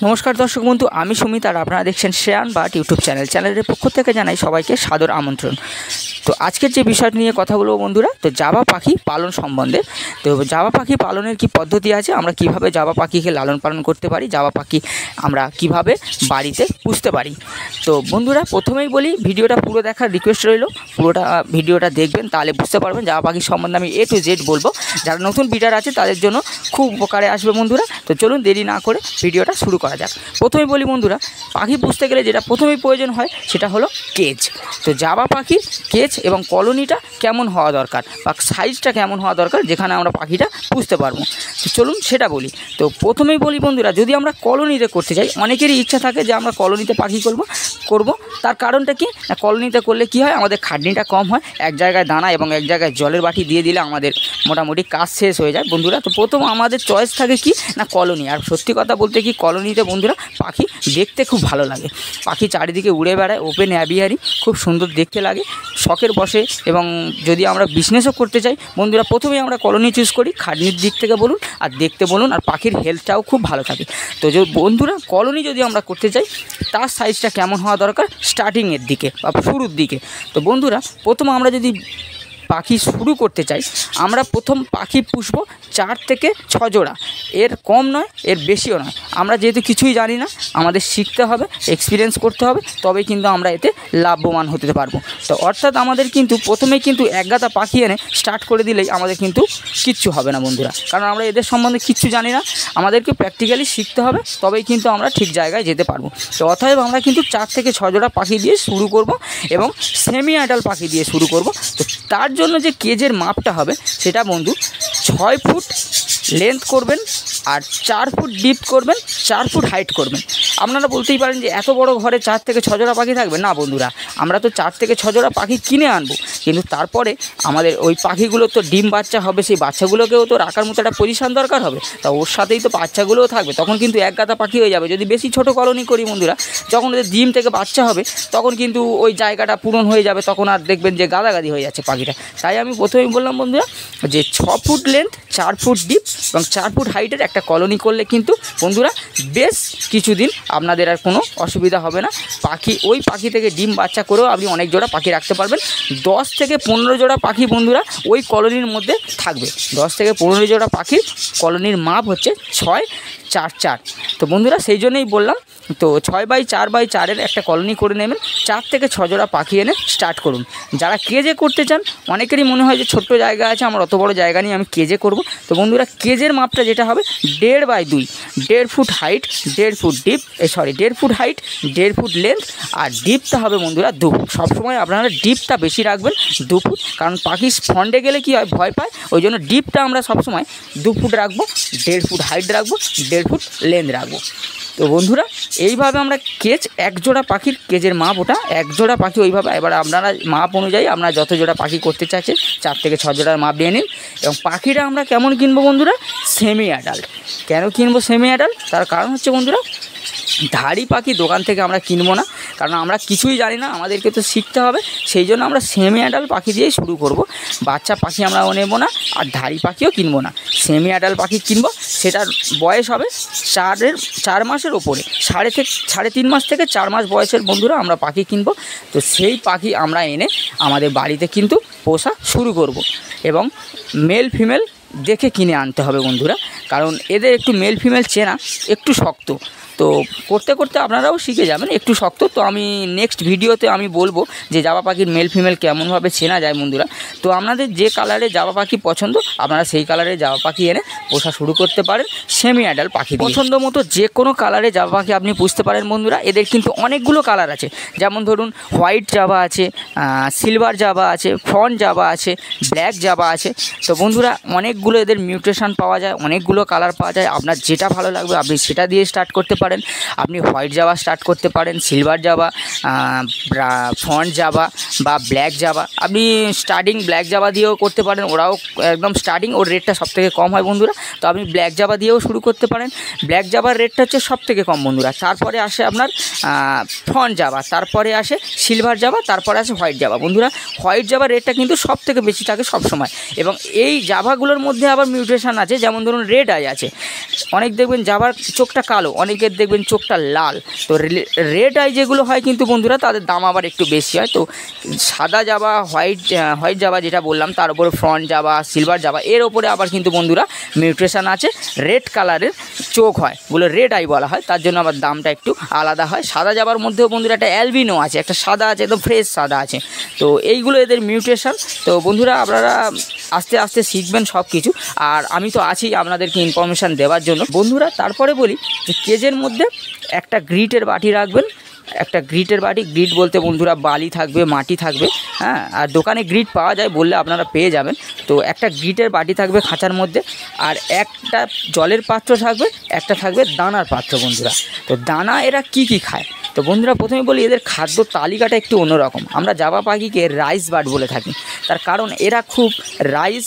नमस्कार दर्शक बंधु आमी सुमित और आपनारा देखছেন শ্রেয়ান বাট यूट्यूब चैनल पक्ष থেকে জানাই সবাইকে সাদর আমন্ত্রণ। तो आजकेर যে বিষয়টি নিয়ে কথা বলবো বন্ধুরা, তো জাবা পাখি পালন সম্বন্ধে। তো জাবা পাখি পালনের কি পদ্ধতি আছে, আমরা কিভাবে জাবা পাখিকে লালন পালন করতে পারি, জাবা পাখি আমরা কিভাবে বাড়িতে পুষতে পারি। তো বন্ধুরা প্রথমেই বলি ভিডিওটা পুরো দেখার রিকোয়েস্ট রইল, পুরোটা ভিডিওটা দেখবেন তাহলে বুঝতে পারবেন জাবা পাখি সম্বন্ধে আমি A to Z বলবো। যারা নতুন বিডার আছে তাদের জন্য খুব উপকারে আসবে বন্ধুরা। তো চলুন দেরি না করে ভিডিওটা শুরু করা যাক। প্রথমে বলি বন্ধুরা, পাখি পুষতে গেলে যেটা প্রথমেই প্রয়োজন হয় সেটা হলো কেজ। তো জাবা পাখির কেজ এবং কলোনিটা কেমন হওয়া দরকার বা সাইজটা কেমন হওয়া দরকার যেখানে আমরা পাখিটা পুষতে পারবো। তো চলুন সেটা বলি। তো প্রথমেই বলি বন্ধুরা, যদি আমরা কলোনিতে করতে চাই, অনেকেরই ইচ্ছা থাকে যে আমরা কলোনিতে পাখি করব। তার কারণটা কি না, কলোনিতে করলে কি হয়, আমাদের খাটনিটা কম হয়। এক জায়গায় দানা এবং এক জায়গায় জলের বাটি দিয়ে দিলে আমাদের মোটামুটি কাজ শেষ হয়ে যায় বন্ধুরা। তো প্রথম আমাদের চয়েস থাকে কি না কলোনি। আর সত্যি কথা বলতে কি কলোনিতে বন্ধুরা পাখি দেখতে খুব ভালো লাগে। পাখি চারিদিকে উড়ে বেড়ায়, ওপেন অ্যাভিয়ারি, খুব সুন্দর দেখতে লাগে, শখের বসে। এবং যদি আমরা বিজনেসও করতে চাই বন্ধুরা, প্রথমেই আমরা কলোনি চুজ করি, খাটনির দিক থেকে বলুন আর দেখতে বলুন, আর পাখির হেলথটাও খুব ভালো থাকে। তো যে বন্ধুরা কলোনি যদি আমরা করতে চাই, তার সাইজটা কেমন হওয়া দরকার স্টার্টিংয়ের দিকে বা শুরুর দিকে। তো বন্ধুরা প্রথম আমরা যদি পাখি শুরু করতে চাই, আমরা প্রথম পাখি পুষবো 4 থেকে 6 জোড়া, এর কম নয় এর বেশিও নয়। আমরা যেহেতু কিছুই জানি না, আমাদের শিখতে হবে, এক্সপিরিয়েন্স করতে হবে, তবেই কিন্তু আমরা এতে লাভবান হতে পারবো। তো অর্থাৎ আমাদের কিন্তু প্রথমেই কিন্তু একগাদা পাখি এনে স্টার্ট করে দিলেই আমাদের কিন্তু কিচ্ছু হবে না বন্ধুরা, কারণ আমরা এদের সম্বন্ধে কিচ্ছু জানি না। আমাদেরকে প্র্যাকটিক্যালি শিখতে হবে, তবেই কিন্তু আমরা ঠিক জায়গায় যেতে পারবো। তো অতএব আমরা কিন্তু 4 থেকে 6 জোড়া পাখি দিয়ে শুরু করব এবং সেমি অ্যাডাল্ট পাখি দিয়ে শুরু করব। তো তার জন্য যে কেজের মাপটা হবে সেটা বন্ধু 6 ফুট লেন্থ করবেন আর 4 ফুট ডিপ করবেন, 4 ফুট হাইট করবেন। আপনারা বলতেই পারেন যে এত বড় ঘরে 4 থেকে 6 জোড়া পাখি থাকবে না বন্ধুরা, আমরা তো 4 থেকে 6 জোড়া পাখি কিনে আনবো, কিন্তু তারপরে আমাদের ওই পাখিগুলো তো ডিম বাচ্চা হবে, সেই বাচ্চাগুলোকেও তো রাখার মতো একটা পজিশন দরকার হবে। তা ওর সাথেই তো বাচ্চাগুলোও থাকবে, তখন কিন্তু এক গাদা পাখি হয়ে যাবে। যদি বেশি ছোটো কলোনি করি বন্ধুরা, যখন ওদের ডিম থেকে বাচ্চা হবে তখন কিন্তু ওই জায়গাটা পূরণ হয়ে যাবে, তখন আর দেখবেন যে গাদাগাদি হয়ে যাচ্ছে পাখিটা। তাই আমি প্রথমেই বললাম বন্ধুরা যে 6 ফুট লেন্থ, 4 ফুট ডিপ এবং 4 ফুট হাইটের একটা কলোনি করলে কিন্তু বন্ধুরা বেশ কিছুদিন আপনাদের আর কোনো অসুবিধা হবে না। ওই পাখি থেকে ডিম বাচ্চা করেও আপনি অনেক জোড়া পাখি রাখতে পারবেন। 10 থেকে 15 জোড়া পাখি বন্ধুরা ওই কলোনির মধ্যে থাকবে। 10 থেকে 15 জোড়া পাখির কলোনির মাপ হচ্ছে 6x4। তো বন্ধুরা সেই জন্যই বললাম, তো 6x4x4 একটা কলোনি করে নেবেন। 4 থেকে 6 জোড়া পাখি এনে স্টার্ট করুন। যারা কেজে করতে চান, অনেকেরই মনে হয় যে ছোট্ট জায়গা আছে, আমার অত বড় জায়গা নিয়ে আমি কেজে করব। তো বন্ধুরা কেজের মাপটা যেটা হবে 1.5x2, 1.5 foot height, 1.5 foot deep, 1.5 foot height, 1.5 foot length, আর ডিপটা হবে বন্ধুরা 2 ফুট। সবসময় আপনারা ডিপটা বেশি রাখবেন 2 ফুট, কারণ পাখি ফন্ডে গেলে কি হয়, ভয় পায়, ওই জন্য ডিপটা আমরা সবসময় 2 ফুট রাখবো, 1.5 ফুট হাইট রাখবো, 1.5 ফুট লেন্থ রাখবো। তো বন্ধুরা এইভাবে আমরা কেজ, এক জোড়া পাখির কেজের মাপ ওটা, এক জোড়া পাখি ওইভাবে। এবার আপনারা মাপ অনুযায়ী আপনারা যত জোড়া পাখি করতে চাচ্ছেন 4 থেকে 6 জোড়ার মাপ নিয়ে নিন। এবং পাখিটা আমরা কেমন কিনবো বন্ধুরা, সেমি অ্যাডাল্ট। কেন কিনবো সেমি অ্যাডাল্ট, তার কারণ হচ্ছে বন্ধুরা ধাড়ি পাখি দোকান থেকে আমরা কিনবো না, কারণ আমরা কিছুই জানি না, আমাদেরকে তো শিখতে হবে। সেই জন্য আমরা সেমি অ্যাডাল্ট পাখি দিয়েই শুরু করব। বাচ্চা পাখি আমরা নেবো না, আর ধাড়ি পাখিও কিনবো না, সেমি অ্যাডাল্ট পাখি কিনবো। সেটার বয়স হবে 4 মাসের ওপরে, 3.5 মাস থেকে 4 মাস বয়সের বন্ধুরা আমরা পাখি কিনবো। তো সেই পাখি আমরা এনে আমাদের বাড়িতে কিন্তু পোষা শুরু করব। এবং মেল ফিমেল দেখে কিনে আনতে হবে বন্ধুরা, কারণ এদের একটু মেল ফিমেল চেনা একটু শক্ত। তো করতে করতে আপনারাও শিখে যাবেন, একটু শক্ত। তো আমি নেক্সট ভিডিওতে আমি বলবো যে জাবা পাখির মেল ফিমেল কেমনভাবে চেনা যায় বন্ধুরা। তো আপনাদের যে কালারে জাবা পাখি পছন্দ, আপনারা সেই কালারে জাবা পাখি এনে পোষা শুরু করতে পারেন সেমি অ্যাডাল্ট পাখি। পছন্দ মতো যে কোনো কালারে জাবা পাখি আপনি পুষতে পারেন বন্ধুরা। এদের কিন্তু অনেকগুলো কালার আছে, যেমন ধরুন হোয়াইট জাবা আছে, সিলভার জাবা আছে, ফন্ট জাবা আছে, ব্ল্যাক জাবা আছে। তো বন্ধুরা অনেকগুলো এদের মিউটেশন পাওয়া যায়, অনেকগুলো কালার পাওয়া যায়। আপনার যেটা ভালো লাগবে আপনি সেটা দিয়ে স্টার্ট করতে পারেন। আপনি হোয়াইট জাবা স্টার্ট করতে পারেন, সিলভার জাবা, ফন্ট জাবা বা ব্ল্যাক জাবা। আপনি স্টার্টিং ব্ল্যাক জাবা দিয়েও করতে পারেন, ওরাও একদম স্টার্টিং, ওর রেটটা সবথেকে কম হয় বন্ধুরা। তো আপনি ব্ল্যাক জাবা দিয়েও শুরু করতে পারেন। ব্ল্যাক জাবার রেটটা হচ্ছে সবথেকে কম বন্ধুরা। তারপরে আসে আপনার ফন্ট জাবা, তারপরে আসে সিলভার জাবা, তারপরে আসে হোয়াইট জাবা বন্ধুরা। হোয়াইট জাবার রেটটা কিন্তু সবথেকে বেশি থাকে সবসময়। এবং এই জাভাগুলোর মধ্যে মধ্যে আবার মিউটেশন আছে, যেমন ধরুন রেড আই আছে, অনেক দেখবেন জাবার চোখটা কালো, অনেকের দেখবেন চোখটা লাল। তো রেড আই যেগুলো হয় কিন্তু বন্ধুরা তাদের দাম আবার একটু বেশি হয়। তো সাদা জাবা, হোয়াইট জাবা যেটা বললাম, তার উপরে ফ্রন্ট জাবা, সিলভার জাবা, এর ওপরে আবার কিন্তু বন্ধুরা মিউটেশন আছে, রেড কালারের চোখ হয়, বলে রেড আই বলা হয়, তার জন্য আবার দামটা একটু আলাদা হয়। সাদা জাবার মধ্যেও বন্ধুরা একটা অ্যালবিনো আছে, একটা সাদা আছে, একদম ফ্রেশ সাদা আছে। তো এইগুলো এদের মিউটেশন। তো বন্ধুরা আপনারা আস্তে আস্তে শিখবেন সব কিছু, আর আমি তো আছি আপনাদেরকে ইনফরমেশান দেওয়ার জন্য। বন্ধুরা তারপরে বলি যে কেজের মধ্যে একটা গ্রিটের বাটি রাখবেন, একটা গ্রিটের বাটি, গ্রিট বলতে বন্ধুরা বালি থাকবে, মাটি থাকবে, হ্যাঁ, আর দোকানে গ্রিট পাওয়া যায়, বললে আপনারা পেয়ে যাবেন। তো একটা গ্রিটের বাটি থাকবে খাঁচার মধ্যে, আর একটা জলের পাত্র থাকবে, একটা থাকবে দানার পাত্র বন্ধুরা। তো দানা এরা কি খায়? তো বন্ধুরা প্রথমে বলি এদের খাদ্য তালিকাটা একটু অন্যরকম। আমরা জাবা পাখিকে রাইস বার্ড বলে থাকি, তার কারণ এরা খুব রাইস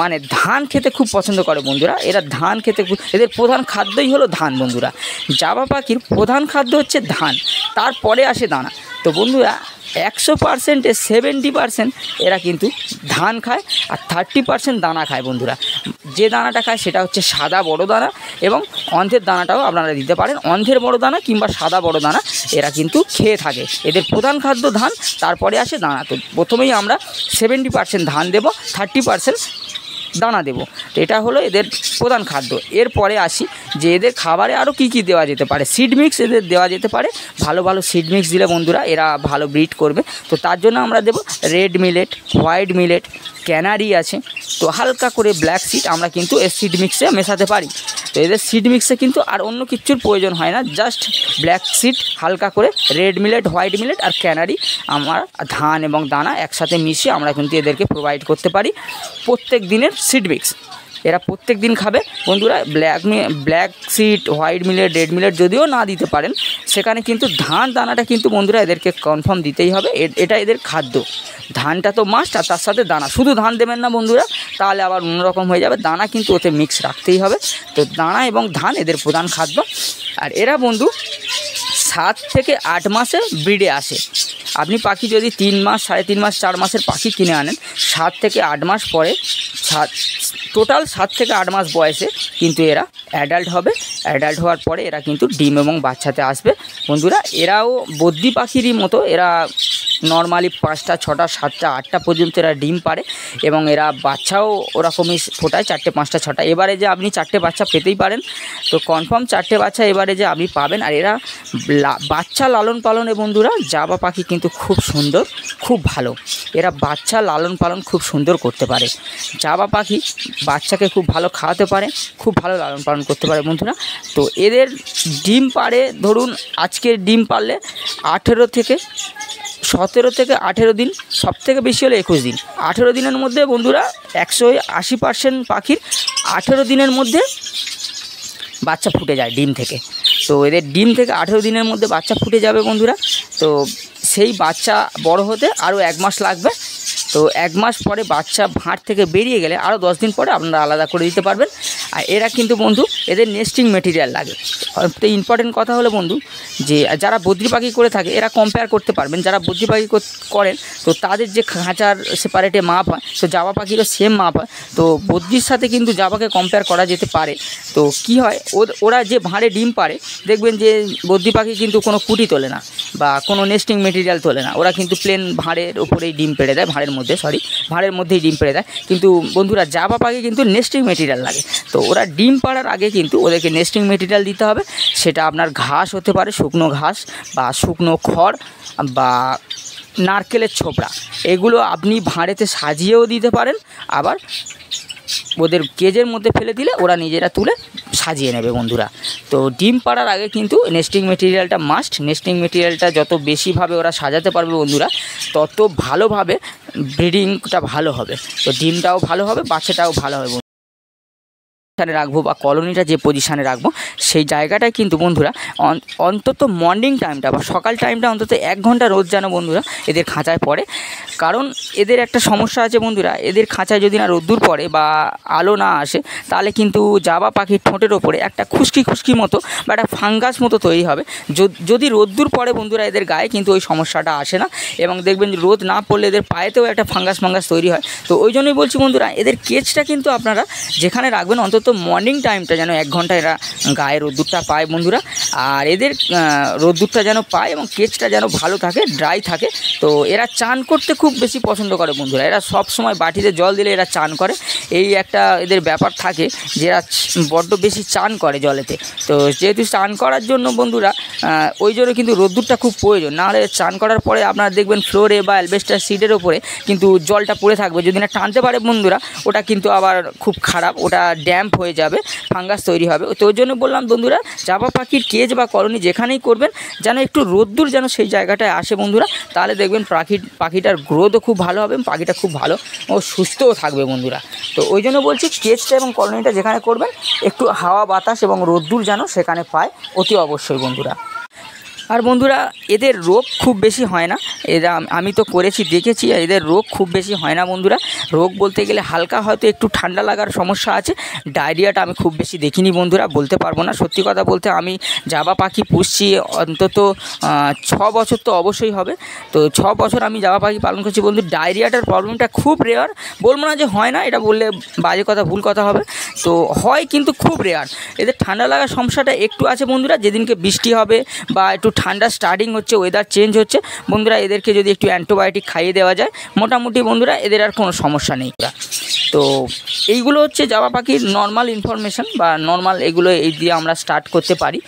মানে ধান খেতে খুব পছন্দ করে বন্ধুরা। এরা ধান খেতে এদের প্রধান খাদ্যই হলো ধান বন্ধুরা। জাবা পাখির প্রধান খাদ্য হচ্ছে ধান, তারপরে আসে দানা। তো বন্ধুরা 100%-এ 70% এরা কিন্তু ধান খায়, আর 30% দানা খায় বন্ধুরা। যে দানাটা খায় সেটা হচ্ছে সাদা বড় দানা, এবং অন্ধের দানাটাও আপনারা দিতে পারেন। অন্ধের বড় দানা কিংবা সাদা বড় দানা এরা কিন্তু খেয়ে থাকে। এদের প্রধান খাদ্য ধান, তারপরে আসে দানা। তো প্রথমেই আমরা 70% ধান দেব, 30% দানা দেব। তো এটা হলো এদের প্রধান খাদ্য। এরপরে আসি যে এদের খাবারে আরও কী দেওয়া যেতে পারে। সিড মিক্স এদের দেওয়া যেতে পারে, ভালো ভালো সিড মিক্স দিলে বন্ধুরা এরা ভালো ব্রিড করবে। তো তার জন্য আমরা দেব red millet, white millet, canary আছে। তো হালকা করে ব্ল্যাক সিড আমরা কিন্তু এর সিড মিক্সে মেশাতে পারি। তো এদের সিড মিক্সে কিন্তু আর অন্য কিছুর প্রয়োজন হয় না, জাস্ট ব্ল্যাক সিড হালকা করে, রেড মিলেট, হোয়াইট মিলেট আর ক্যানারি, আমরা ধান এবং দানা একসাথে মিশিয়ে আমরা কিন্তু এদেরকে প্রোভাইড করতে পারি প্রত্যেক দিনের সিড মিক্স। এরা প্রত্যেক দিন খাবে বন্ধুরা। Black seed, white millet, red millet যদিও না দিতে পারেন, সেখানে কিন্তু ধান দানাটা কিন্তু বন্ধুরা এদেরকে কনফার্ম দিতেই হবে, এটা এদের খাদ্য। ধানটা তো মাস্ট, আর তার সাথে দানা। শুধু ধান দেবেন না বন্ধুরা, তাহলে আবার অন্যরকম হয়ে যাবে। দানা কিন্তু ওতে মিক্স রাখতেই হবে। তো দানা এবং ধান এদের প্রধান খাদ্য। আর এরা বন্ধু 7 থেকে 8 মাসে ব্রিডে আসে। আপনি পাখি যদি 3 মাস, 3.5 মাস, 4 মাসের পাখি কিনে আনেন, 7 থেকে 8 মাস পরে, টোটাল 7 থেকে 8 মাস বয়সে কিন্তু এরা অ্যাডাল্ট হবে। অ্যাডাল্ট হওয়ার পরে এরা কিন্তু ডিম এবং বাচ্চাতে আসবে বন্ধুরা। এরাও বদ্রি পাখিরই মতো, এরা নর্মালি 5টা, 6টা, 7টা, 8টা পর্যন্ত এরা ডিম পারে, এবং এরা বাচ্চাও ওরকমই ফোটায় 4টে, 5টা, 6টা। এবারে যে আপনি 4টে বাচ্চা পেতেই পারেন, তো কনফার্ম 4টে বাচ্চা এবারে যে আপনি পাবেন। আর এরা বাচ্চা লালন পালনে বন্ধুরা জাবা পাখি কিন্তু খুব সুন্দর, খুব ভালো। এরা বাচ্চা লালন পালন খুব সুন্দর করতে পারে। জাবা পাখি বাচ্চাকে খুব ভালো খাওয়াতে পারে, খুব ভালো লালন পালন করতে পারে বন্ধুরা। তো এদের ডিম পারে, ধরুন আজকের ডিম পারলে 17 থেকে 18 দিন, সবথেকে বেশি হলে 21 দিন। 18 দিনের মধ্যে বন্ধুরা 180% পাখির 18 দিনের মধ্যে বাচ্চা ফুটে যায় ডিম থেকে। তো এদের ডিম থেকে 18 দিনের মধ্যে বাচ্চা ফুটে যাবে বন্ধুরা। তো সেই বাচ্চা বড় হতে আরও 1 মাস লাগবে। তো 1 মাস পরে বাচ্চা ভাঁড় থেকে বেরিয়ে গেলে আরও 10 দিন পরে আপনারা আলাদা করে দিতে পারবেন। আর এরা কিন্তু বন্ধু এদের নেস্টিং মেটেরিয়াল লাগে। তো ইম্পর্টেন্ট কথা হলো বন্ধু, যে যারা বদ্রি পাখি করে থাকে এরা কম্পেয়ার করতে পারবেন। যারা বদ্রি পাখি করেন তো তাদের যে খাঁচার সেপারেটে মাপ হয়, তো জাবা পাখিরও সেম মাপ হয়। তো বদ্রির সাথে কিন্তু জাবাকে কম্পেয়ার করা যেতে পারে। তো কি হয়, ওরা যে ভাঁড়ে ডিম পারে, দেখবেন যে বদ্রি পাখি কিন্তু কোনো কুটি তোলে না বা কোনো নেস্টিং মেটেরিয়াল তোলে না। ওরা কিন্তু প্লেন ভাঁড়ের ওপরেই ডিম পেড়ে দেয়, ভাঁড়ের মধ্যেই ডিম পেড়ে দেয়। কিন্তু বন্ধুরা জাবা পাখি কিন্তু নেস্টিং মেটেরিয়াল লাগে। তো ওরা ডিম পাড়ার আগে কিন্তু ওদেরকে নেস্টিং মেটেরিয়াল দিতে হবে। সেটা আপনার ঘাস হতে পারে, শুকনো ঘাস বা শুকনো খড় বা নারকেলের ছোবড়া, এগুলো আপনি ভাঁড়েতে সাজিয়েও দিতে পারেন। আবার ওদের কেজের মধ্যে ফেলে দিলে ওরা নিজেরা তুলে সাজিয়ে নেবে বন্ধুরা। তো ডিম পাড়ার আগে কিন্তু নেস্টিং মেটেরিয়ালটা মাস্ট। নেস্টিং মেটেরিয়ালটা যত বেশিভাবে ওরা সাজাতে পারবে বন্ধুরা, তত ভালোভাবে ব্রিডিংটা ভালো হবে। তো ডিমটাও ভালো হবে, বাচ্চাটাও ভালো হবে। রাখবো বা কলোনিটা যে পজিশানে রাখবো সেই জায়গাটায় কিন্তু বন্ধুরা অন্তত মর্নিং টাইমটা বা সকাল টাইমটা অন্তত 1 ঘন্টা রোদ যেন বন্ধুরা এদের খাঁচায় পড়ে। কারণ এদের একটা সমস্যা আছে বন্ধুরা, এদের খাঁচায় যদি না রোদ্দুর পড়ে বা আলো না আসে তাহলে কিন্তু জাবা পাখির ঠোঁটের ওপরে একটা খুশকি খুশকি মতো বা একটা ফাঙ্গাস মতো তৈরি হবে। যদি রোদ্দুর পড়ে বন্ধুরা এদের গায়ে কিন্তু ওই সমস্যাটা আসে না, এবং দেখবেন রোদ না পড়লে এদের পায়েতেও একটা ফাঙ্গাস তৈরি হয়। তো ওই জন্যই বলছি বন্ধুরা, এদের কেজটা কিন্তু আপনারা যেখানে রাখবেন অন্তত মর্নিং টাইমটা যেন 1 ঘন্টা এরা গায়ে রোদ্দুরটা পায় বন্ধুরা, আর এদের রোদ্দুরটা যেন পায় এবং কেজটা যেন ভালো থাকে, ড্রাই থাকে। তো এরা চান করতে খুব বেশি পছন্দ করে বন্ধুরা, এরা সব সময় বাটিতে জল দিলে এরা চান করে, এই একটা এদের ব্যাপার থাকে যে এরা বড্ড বেশি চান করে জলেতে। তো যেহেতু চান করার জন্য বন্ধুরা ওই জন্য কিন্তু রোদ্দুরটা খুব প্রয়োজন, নাহলে চান করার পরে আপনারা দেখবেন ফ্লোরে বা অ্যালবেস্টার সিটের ওপরে কিন্তু জলটা পড়ে থাকবে, যদি না টানতে পারে বন্ধুরা ওটা কিন্তু আবার খুব খারাপ, ওটা ড্যাম্প হয়ে যাবে, ফাঙ্গাস তৈরি হবে। তো ওই জন্য বললাম বন্ধুরা, জাবা পাখির কেজ বা কলোনি যেখানেই করবেন যেন একটু রোদ্দুর যেন সেই জায়গাটায় আসে বন্ধুরা, তাহলে দেখবেন পাখিটার গ্রোথও খুব ভালো হবে, পাখিটা খুব ভালো ও সুস্থও থাকবে বন্ধুরা। তো ওই জন্য বলছি কেজটা এবং কলোনিটা যেখানে করবেন একটু হাওয়া বাতাস এবং রোদ্দুর যেন সেখানে পায় অতি অবশ্যই বন্ধুরা। আর বন্ধুরা এদের রোগ খুব বেশি হয় না, এরা আমি তো করেছি দেখেছি, এদের রোগ খুব বেশি হয় না বন্ধুরা। রোগ বলতে গেলে হালকা হয়তো একটু ঠান্ডা লাগার সমস্যা আছে, ডায়রিয়াটা আমি খুব বেশি দেখিনি বন্ধুরা, বলতে পারবো না। সত্যি কথা বলতে আমি জাবা পাখি পুষছি অন্তত 6 বছর তো অবশ্যই হবে। তো 6 বছর আমি জাবা পাখি পালন করছি বন্ধু, ডায়রিয়াটার প্রবলেমটা খুব রেয়ার, বলবো না যে হয় না, এটা বললে বাজে কথা, ভুল কথা হবে। তো হয় কিন্তু খুব রেয়ার। এদের ঠান্ডা লাগার সমস্যাটা একটু আছে বন্ধুরা, যেদিনকে বৃষ্টি হবে বা একটু ঠান্ডা স্টার্টিং হচ্ছে, ওয়েদার চেঞ্জ হচ্ছে বন্ধুরা, এদেরকে যদি একটু অ্যান্টিবায়োটিক খাইয়ে দেওয়া যায় মোটামুটি বন্ধুরা এদের আর কোনো সমস্যা নেই। তো এইগুলো হচ্ছে জাবা পাখির নর্মাল ইনফরমেশান বা নর্মাল এগুলো এই দিয়ে আমরা স্টার্ট করতে পারি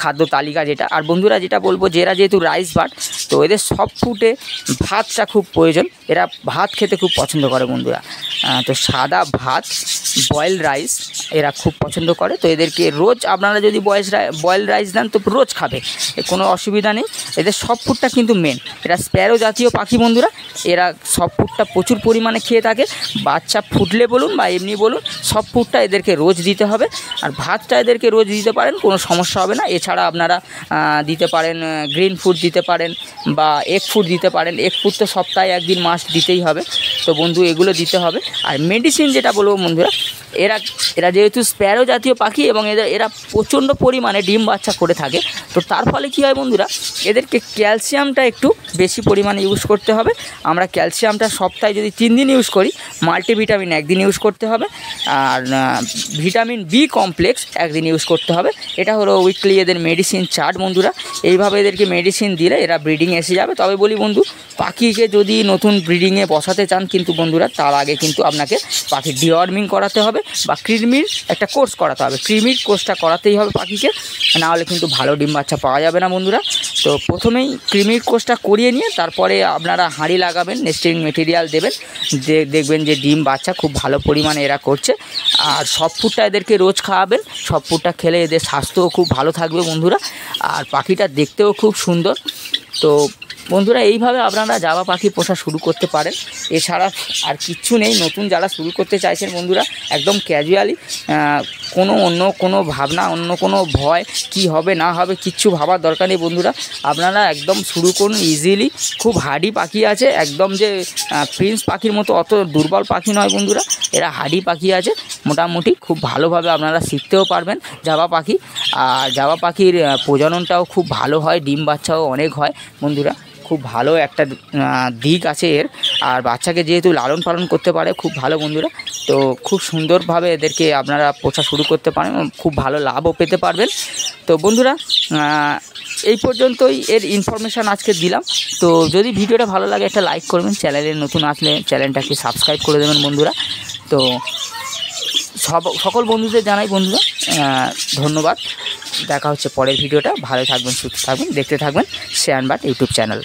খাদ্য তালিকা যেটা। আর বন্ধুরা যেটা বলবো যে এরা যেহেতু রাইস বার্ড, তো এদের সব ফুটে ভাতটা খুব প্রয়োজন, এরা ভাত খেতে খুব পছন্দ করে বন্ধুরা। তো সাদা ভাত, বয়েল রাইস এরা খুব পছন্দ করে। তো এদেরকে রোজ আপনারা যদি বয়েল রাইস দেন তো রোজ খাবে, কোনো অসুবিধা নেই। এদের সব ফুডটা কিন্তু মেন, এরা স্প্যারো জাতীয় পাখি বন্ধুরা, এরা সব ফুডটা প্রচুর পরিমাণে খেয়ে থাকে, বাচ্চা ফুটলে বলুন বা এমনি বলুন সব ফুডটা এদেরকে রোজ দিতে হবে। আর ভাতটা এদেরকে রোজ দিতে পারেন, কোনো সমস্যা হবে না। এছাড়া আপনারা দিতে পারেন গ্রিন ফুড দিতে পারেন বা এগ ফুড দিতে পারেন, এগ ফুড তো সপ্তাহে 1 দিন মাস্ট দিতেই হবে। তো বন্ধু এগুলো দিতে হবে। আর মেডিসিন যেটা বলবো বন্ধুরা, এরা যেহেতু স্প্যারো জাতীয় পাখি এবং এরা প্রচণ্ড পরিমাণে ডিম বাচ্চা করে থাকে, তো তার ফলে কী হয় বন্ধুরা, এদেরকে ক্যালসিয়ামটা একটু বেশি পরিমাণে ইউজ করতে হবে। আমরা ক্যালসিয়ামটা সপ্তাহে যদি 3 দিন ইউজ করি, মাল্টিভিটামিন 1 দিন ইউজ করতে হবে, আর ভিটামিন বি কমপ্লেক্স 1 দিন ইউজ করতে হবে। এটা হলো উইকলি এদের মেডিসিন চার্ট বন্ধুরা। এইভাবে এদেরকে মেডিসিন দিলে এরা ব্রিডিং এসে যাবে। তবে বলি বন্ধু, পাখিকে যদি নতুন ব্রিডিংয়ে বসাতে চান কিন্তু বন্ধুরা, তার আগে কিন্তু আপনাকে পাখির ডিওয়ার্মিং করাতে হবে বা কৃমির একটা কোর্স করাতে হবে, কৃমির কোর্সটা করাতেই হবে পাখিকে, নাহলে কিন্তু ভালো ডিম বাচ্চা পাওয়া যাবে না বন্ধুরা। তো প্রথমেই কৃমির কোর্সটা করিয়ে নিয়ে তারপরে আপনারা হাঁড়ি লাগাবেন, নেস্টিং মেটেরিয়াল দেবেন, দেখবেন যে ডিম বাচ্চা খুব ভালো পরিমাণে এরা করছে। আর সব ফুডটা এদেরকে রোজ খাওয়াবেন, সব ফুডটা খেলে এদের স্বাস্থ্যও খুব ভালো থাকবে বন্ধুরা, আর পাখিটা দেখতেও খুব সুন্দর। তো বন্ধুরা এইভাবে আপনারা জাবা পাখি পোষা শুরু করতে পারেন, এছাড়া আর কিচ্ছু নেই। নতুন যারা শুরু করতে চাইছেন বন্ধুরা, একদম ক্যাজুয়ালি, অন্য কোনো ভাবনা, অন্য কোনো ভয় কি হবে না হবে কিচ্ছু ভাবার দরকার নেই বন্ধুরা। আপনারা একদম শুরু করুন ইজিলি। খুব হার্ডি পাখি আছে, একদম যে প্রিন্স পাখির মতো অত দুর্বল পাখি নয় বন্ধুরা, এরা হার্ডি পাখি আছে, মোটামুটি খুব ভালোভাবে আপনারা শিখতেও পারবেন জাবা পাখি। আর জাবা পাখির প্রজননটাও খুব ভালো হয়, ডিম বাচ্চাও অনেক হয় বন্ধুরা, খুব ভালো একটা দিক আছে এর। আর বাচ্চাকে যেহেতু লালন পালন করতে পারে খুব ভালো বন্ধুরা, তো খুব সুন্দরভাবে এদেরকে আপনারা পোষা শুরু করতে পারেন, খুব ভালো লাভও পেতে পারবেন। তো বন্ধুরা এই পর্যন্তই এর ইনফরমেশান আজকে দিলাম। তো যদি ভিডিওটা ভালো লাগে একটা লাইক করবেন, চ্যানেলে নতুন আসলে চ্যানেলটাকে সাবস্ক্রাইব করে দেবেন বন্ধুরা। তো সকল বন্ধুদের জানাই বন্ধুরা ধন্যবাদ। দেখা হচ্ছে পরের ভিডিওটা। ভালো থাকবেন, সুস্থ থাকবেন, দেখতে থাকবেন শেয়ান বাট ইউটিউব চ্যানেল।